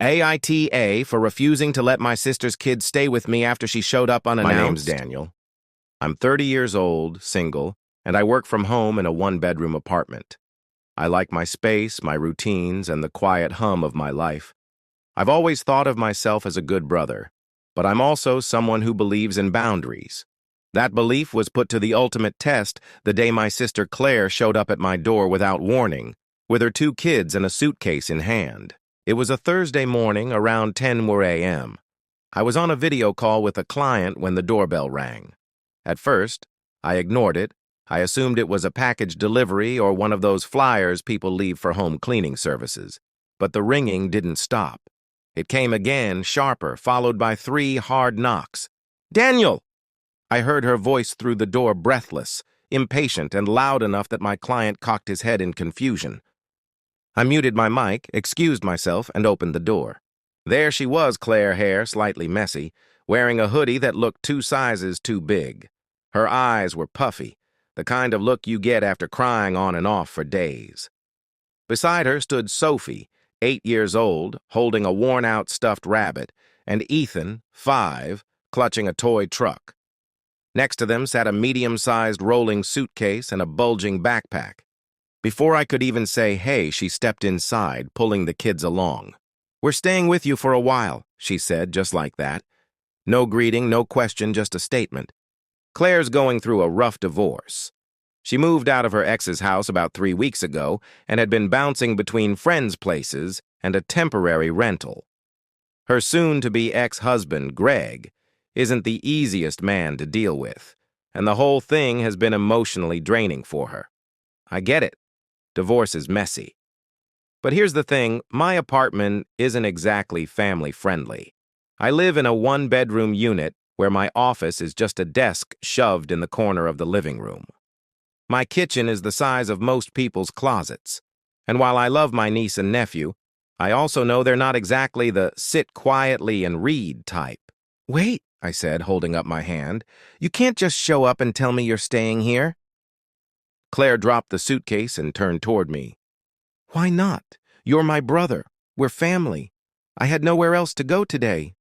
AITA for refusing to let my sister's kids stay with me after she showed up unannounced. My name's Daniel. I'm 30 years old, single, and I work from home in a one-bedroom apartment. I like my space, my routines, and the quiet hum of my life. I've always thought of myself as a good brother, but I'm also someone who believes in boundaries. That belief was put to the ultimate test the day my sister Claire showed up at my door without warning, with her 2 kids and a suitcase in hand. It was a Thursday morning around 10 a.m. I was on a video call with a client when the doorbell rang. At first, I ignored it. I assumed it was a package delivery or one of those flyers people leave for home cleaning services. But the ringing didn't stop. It came again, sharper, followed by 3 hard knocks. "Daniel!" I heard her voice through the door, breathless, impatient, and loud enough that my client cocked his head in confusion. I muted my mic, excused myself, and opened the door. There she was, Claire hair slightly messy, wearing a hoodie that looked 2 sizes too big. Her eyes were puffy, the kind of look you get after crying on and off for days. Beside her stood Sophie, 8 years old, holding a worn-out stuffed rabbit, and Ethan, 5, clutching a toy truck. Next to them sat a medium-sized rolling suitcase and a bulging backpack. Before I could even say hey, she stepped inside, pulling the kids along. "We're staying with you for a while," she said, just like that. No greeting, no question, just a statement. Claire's going through a rough divorce. She moved out of her ex's house about 3 weeks ago and had been bouncing between friends' places and a temporary rental. Her soon-to-be ex-husband, Greg, isn't the easiest man to deal with, and the whole thing has been emotionally draining for her. I get it. Divorce is messy. But here's the thing, my apartment isn't exactly family-friendly. I live in a 1-bedroom unit where my office is just a desk shoved in the corner of the living room. My kitchen is the size of most people's closets, and while I love my niece and nephew, I also know they're not exactly the sit quietly and read type. "Wait," I said, holding up my hand. "You can't just show up and tell me you're staying here." Claire dropped the suitcase and turned toward me. "Why not? You're my brother. We're family. I had nowhere else to go today."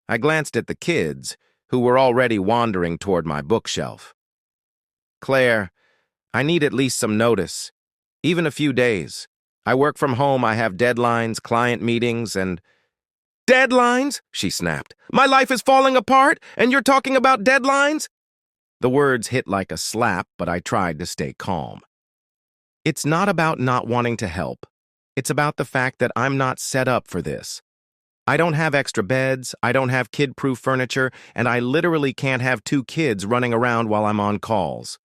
I glanced at the kids, who were already wandering toward my bookshelf. "Claire, I need at least some notice. Even a few days. I work from home, I have deadlines, client meetings, and—" "Deadlines?" she snapped. "My life is falling apart, and you're talking about deadlines?" The words hit like a slap, but I tried to stay calm. "It's not about not wanting to help. It's about the fact that I'm not set up for this. I don't have extra beds, I don't have kid-proof furniture, and I literally can't have 2 kids running around while I'm on calls."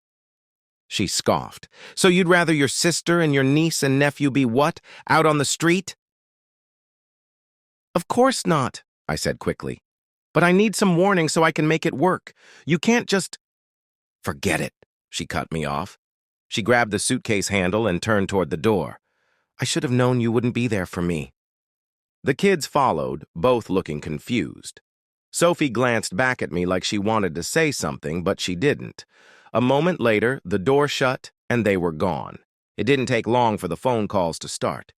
She scoffed. "So you'd rather your sister and your niece and nephew be what? Out on the street?" "Of course not," I said quickly. "But I need some warning so I can make it work. You can't just—" "Forget it," she cut me off. She grabbed the suitcase handle and turned toward the door. "I should have known you wouldn't be there for me." The kids followed, both looking confused. Sophie glanced back at me like she wanted to say something, but she didn't. A moment later, the door shut, and they were gone. It didn't take long for the phone calls to start.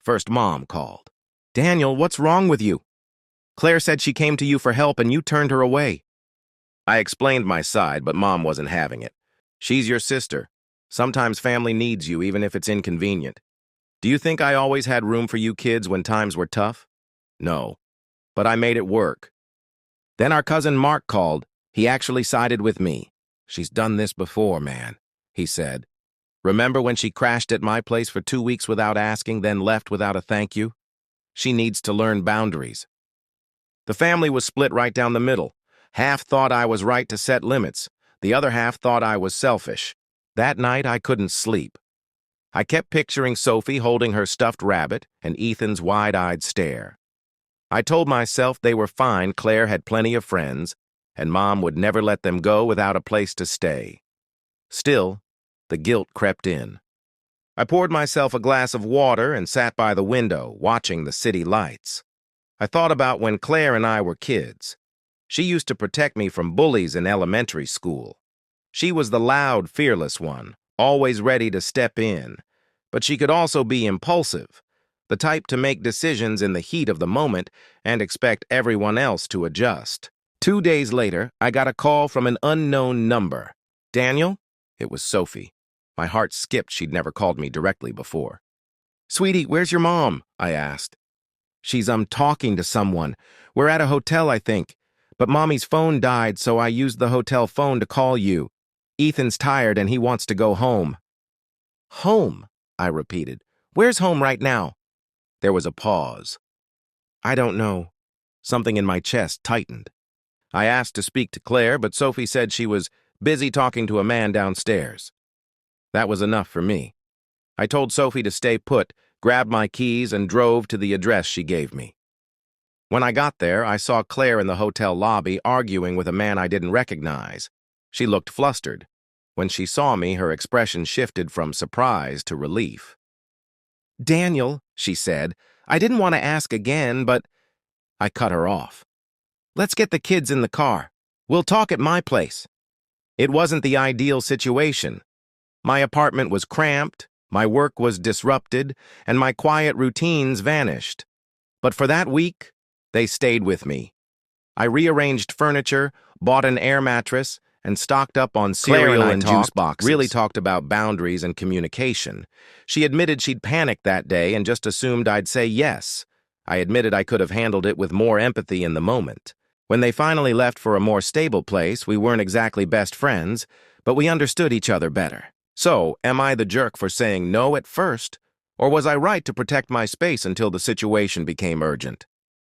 First, Mom called. "Daniel, what's wrong with you? Claire said she came to you for help, and you turned her away." I explained my side, but Mom wasn't having it. "She's your sister. Sometimes family needs you, even if it's inconvenient. Do you think I always had room for you kids when times were tough? No. But I made it work." Then our cousin Mark called. He actually sided with me. "She's done this before, man," he said. "Remember when she crashed at my place for 2 weeks without asking, then left without a thank you? She needs to learn boundaries." The family was split right down the middle. Half thought I was right to set limits. The other half thought I was selfish. That night, I couldn't sleep. I kept picturing Sophie holding her stuffed rabbit and Ethan's wide-eyed stare. I told myself they were fine, Claire had plenty of friends, and Mom would never let them go without a place to stay. Still, the guilt crept in. I poured myself a glass of water and sat by the window, watching the city lights. I thought about when Claire and I were kids. She used to protect me from bullies in elementary school. She was the loud, fearless one, always ready to step in, but she could also be impulsive. the type to make decisions in the heat of the moment and expect everyone else to adjust. 2 days later, I got a call from an unknown number. Daniel? It was Sophie. My heart skipped. She'd never called me directly before. "Sweetie, where's your mom?" I asked. "She's talking to someone. We're at a hotel, I think. But Mommy's phone died, so I used the hotel phone to call you. Ethan's tired and he wants to go home." "Home?" I repeated. "Where's home right now?" There was a pause. "I don't know." Something in my chest tightened. I asked to speak to Claire, but Sophie said she was busy talking to a man downstairs. That was enough for me. I told Sophie to stay put, grabbed my keys, and drove to the address she gave me. When I got there, I saw Claire in the hotel lobby arguing with a man I didn't recognize. She looked flustered. When she saw me, her expression shifted from surprise to relief. "Daniel," she said, "I didn't want to ask again, but—" I cut her off. "Let's get the kids in the car. We'll talk at my place." It wasn't the ideal situation. My apartment was cramped, my work was disrupted, and my quiet routines vanished. But for that week, they stayed with me. I rearranged furniture, bought an air mattress, and stocked up on cereal and juice boxes. Really talked about boundaries and communication. She admitted she'd panicked that day and just assumed I'd say yes. I admitted I could have handled it with more empathy in the moment. When they finally left for a more stable place, we weren't exactly best friends, but we understood each other better. So, am I the jerk for saying no at first, or was I right to protect my space until the situation became urgent?